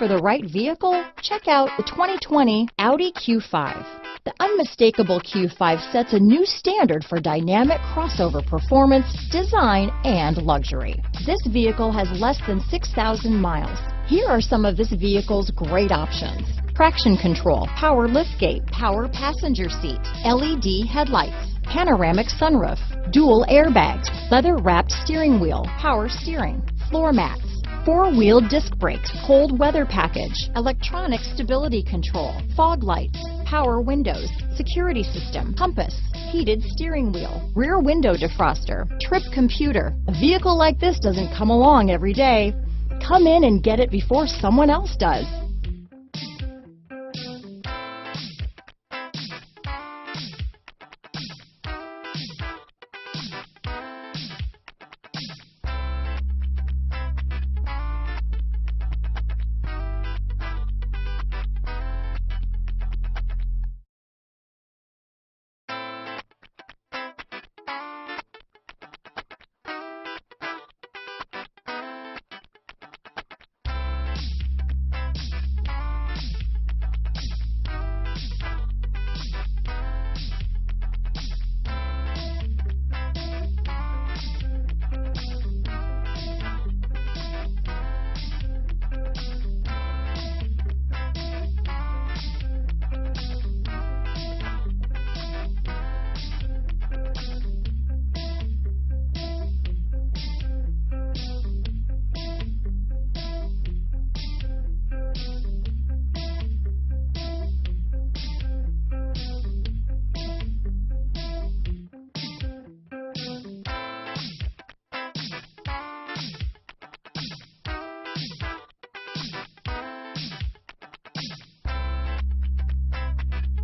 for the right vehicle? Check out the 2020 Audi Q5. The unmistakable Q5 sets a new standard for dynamic crossover performance, design, and luxury. This vehicle has less than 6,000 miles. Here are some of this vehicle's great options: traction control, power liftgate, power passenger seat, LED headlights, panoramic sunroof, dual airbags, leather-wrapped steering wheel, power steering, floor mats, four-wheel disc brakes, cold weather package, electronic stability control, fog lights, power windows, security system, compass, heated steering wheel, rear window defroster, trip computer. A vehicle like this doesn't come along every day. Come in and get it before someone else does.